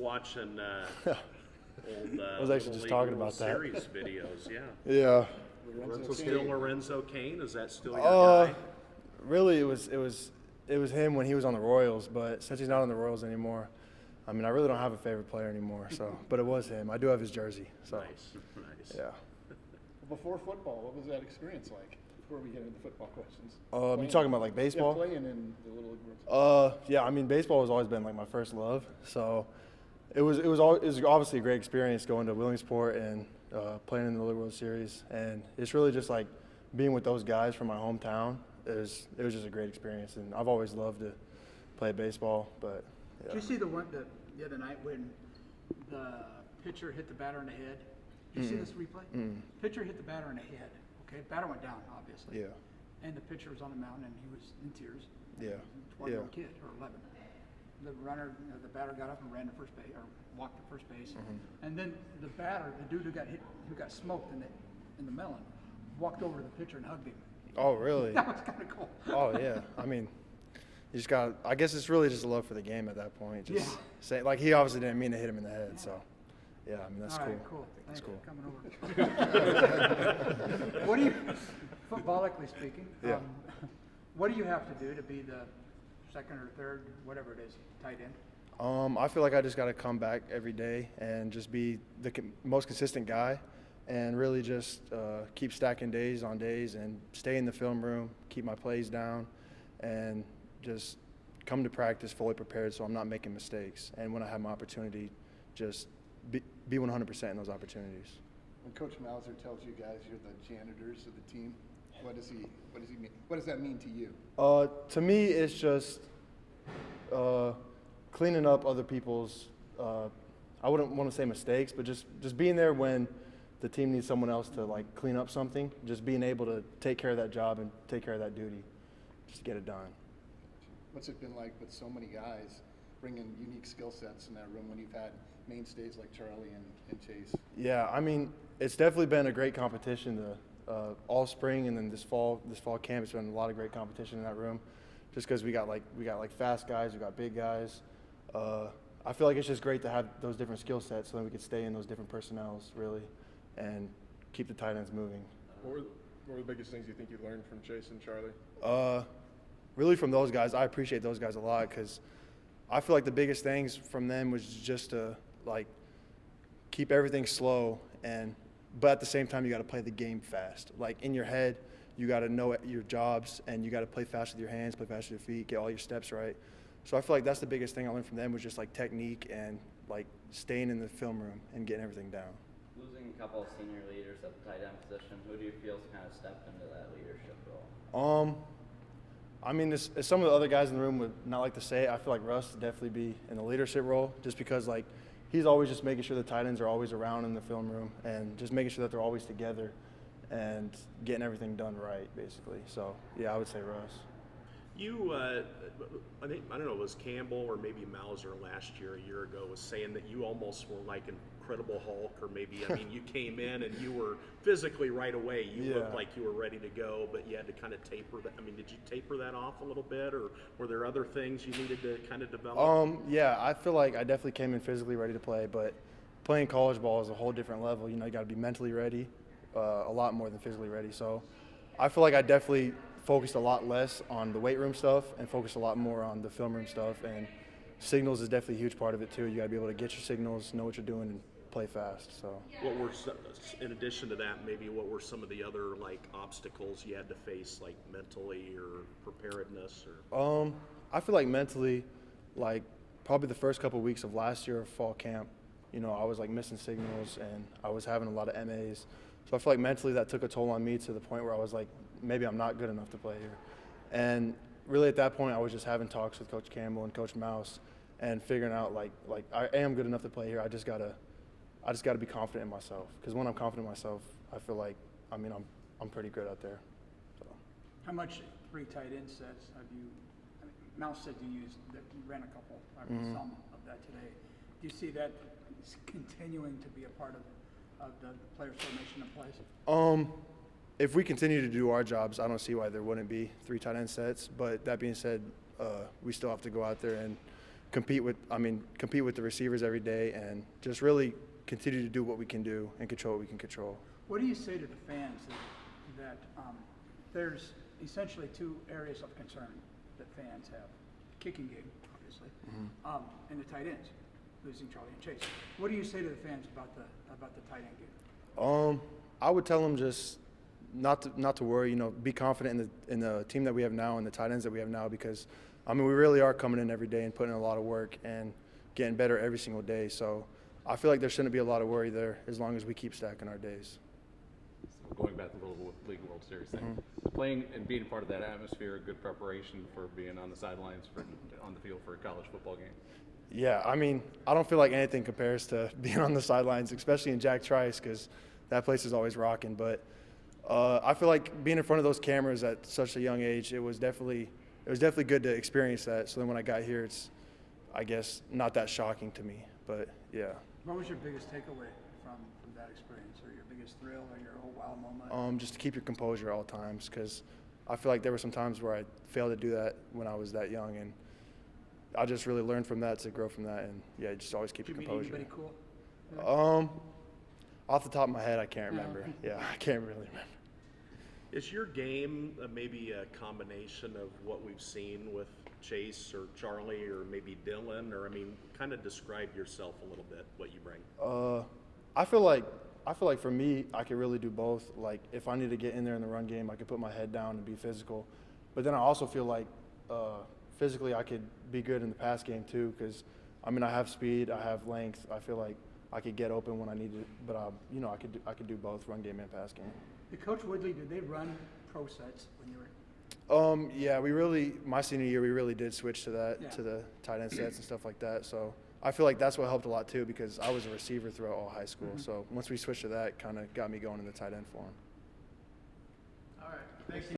Watching old I was actually just talking about that. series videos, yeah. Yeah. Still Lorenzo Kane? Is that still your guy? Really, it was him when he was on the Royals, but since he's not on the Royals anymore, I mean, I really don't have a favorite player anymore. So, but it was him. I do have his jersey. So, Nice. yeah. Before football, what was that experience like? Before we get into football questions. You talking about like baseball? Yeah, playing in the Little League World Series. Yeah. I mean, baseball has always been like my first love. So, it was obviously a great experience going to Williamsport and playing in the Little League World Series, and it's really just like being with those guys from my hometown. It was just a great experience, and I've always loved to play baseball. But yeah. Did you see the other night when the pitcher hit the batter in the head? Did you see this replay? Pitcher hit the batter in the head. Okay, batter went down, obviously. Yeah. And the pitcher was on the mound, and he was in tears. Yeah. 12-year-old kid, or 11. The batter got up and ran to first base, or walked to first base. And then the batter, the dude who got hit, who got smoked in the melon, walked over to the pitcher and hugged him. Oh, really? That was kind of cool. Oh, yeah. I mean, you just got. I guess it's really just a love for the game at that point. Just say, like, he obviously didn't mean to hit him in the head, so. Yeah, I mean, that's All cool. right, cool. That's Thanks cool. for coming over. What do you, footballically speaking, Yeah. what do you have to do to be the second or third, whatever it is, tight end? I feel like I just got to come back every day and just be the most consistent guy, and really just keep stacking days on days and stay in the film room, keep my plays down, and just come to practice fully prepared so I'm not making mistakes. And when I have my opportunity, just be 100% in those opportunities. When Coach Mauser tells you guys you're the janitors of the team, what does he mean? What does that mean to you? To me, it's just cleaning up other people's. I wouldn't want to say mistakes, but just being there when the team needs someone else to like clean up something. Just being able to take care of that job and take care of that duty, just to get it done. What's it been like with so many guys bringing unique skill sets in that room when you've had mainstays like Charlie and Chase? Yeah, I mean, it's definitely been a great competition all spring, and then this fall camp. It's been a lot of great competition in that room, just because we got like fast guys, we got big guys. I feel like it's just great to have those different skill sets, so then we could stay in those different personnels really, and keep the tight ends moving. What were the biggest things you think you learned from Chase and Charlie? Really from those guys, I appreciate those guys a lot, because I feel like the biggest things from them was just to like keep everything slow, but at the same time you got to play the game fast. Like in your head, you got to know your jobs, and you got to play fast with your hands, play fast with your feet, get all your steps right. So I feel like that's the biggest thing I learned from them, was just like technique and like staying in the film room and getting everything down. Losing a couple of senior leaders at the tight end position, who do you feel has kind of stepped into that leadership role? I mean, as some of the other guys in the room would not like to say it, I feel like Russ would definitely be in the leadership role, just because like he's always just making sure the tight ends are always around in the film room and just making sure that they're always together and getting everything done right, basically. So yeah, I would say Russ. You, I don't know, it was Campbell or maybe Mauser last year, a year ago, was saying that you almost were like Incredible Hulk, or maybe, I mean, you came in and you were physically right away, you looked like you were ready to go, but you had to kind of taper that. I mean, did you taper that off a little bit, or were there other things you needed to kind of develop? Yeah, I feel like I definitely came in physically ready to play, but playing college ball is a whole different level. You know, you got to be mentally ready, a lot more than physically ready. So I feel like I definitely focused a lot less on the weight room stuff and focused a lot more on the film room stuff, and signals is definitely a huge part of it too. You got to be able to get your signals, know what you're doing, and play fast. So What were, in addition to that, maybe what were some of the other like obstacles you had to face, like mentally or preparedness? Or I feel like mentally, like probably the first couple of weeks of last year of fall camp, you know, I was like missing signals and I was having a lot of MAs. So I feel like mentally that took a toll on me to the point where I was like, maybe I'm not good enough to play here. And really at that point I was just having talks with Coach Campbell and Coach Mouse and figuring out like I am good enough to play here. I just gotta be confident in myself, because when I'm confident in myself, I feel like, I mean, I'm pretty good out there. So. How much three tight end sets have you? I mean, Mouse said you ran a couple. I read some of that today. Do you see that continuing to be a part of the players' formation in place? If we continue to do our jobs, I don't see why there wouldn't be three tight end sets. But that being said, we still have to go out there and compete with the receivers every day and just really continue to do what we can do and control what we can control. What do you say to the fans that there's essentially two areas of concern that fans have? Kicking game, obviously, and the tight ends, losing Charlie and Chase. What do you say to the fans about the tight end game? I would tell them just not to worry. Be confident in the team that we have now and the tight ends that we have now, because we really are coming in every day and putting in a lot of work and getting better every single day. So I feel like there shouldn't be a lot of worry there as long as we keep stacking our days. So going back to the Little League World Series thing, playing and being part of that atmosphere, a good preparation for being on the sidelines on the field for a college football game. Yeah, I don't feel like anything compares to being on the sidelines, especially in Jack Trice, because that place is always rocking. But I feel like being in front of those cameras at such a young age, it was definitely good to experience that. So then when I got here, it's, I guess, not that shocking to me. But yeah. What was your biggest takeaway from that experience, or your biggest thrill, or your oh wow moment? Just to keep your composure at all times, because I feel like there were some times where I failed to do that when I was that young, and I just really learned from that to grow from that, and yeah, just always keep Did your you meet composure. anybody cool? Off the top of my head, I can't remember. Yeah, I can't really remember. Is your game maybe a combination of what we've seen with Chase or Charlie or maybe Dylan? Or kind of describe yourself a little bit, what you bring. I feel like for me, I could really do both. Like if I need to get in there in the run game, I could put my head down and be physical. But then I also feel like physically I could be good in the pass game too, because I have speed, I have length. I feel like I could get open when I need to, but I could do both run game and pass game. Did Coach Woodley, did they run pro sets when you were? Yeah, my senior year, we really did switch to that, to the tight end sets and stuff like that. So I feel like that's what helped a lot too, because I was a receiver throughout all high school. So once we switched to that, kind of got me going in the tight end form. All right, thanks.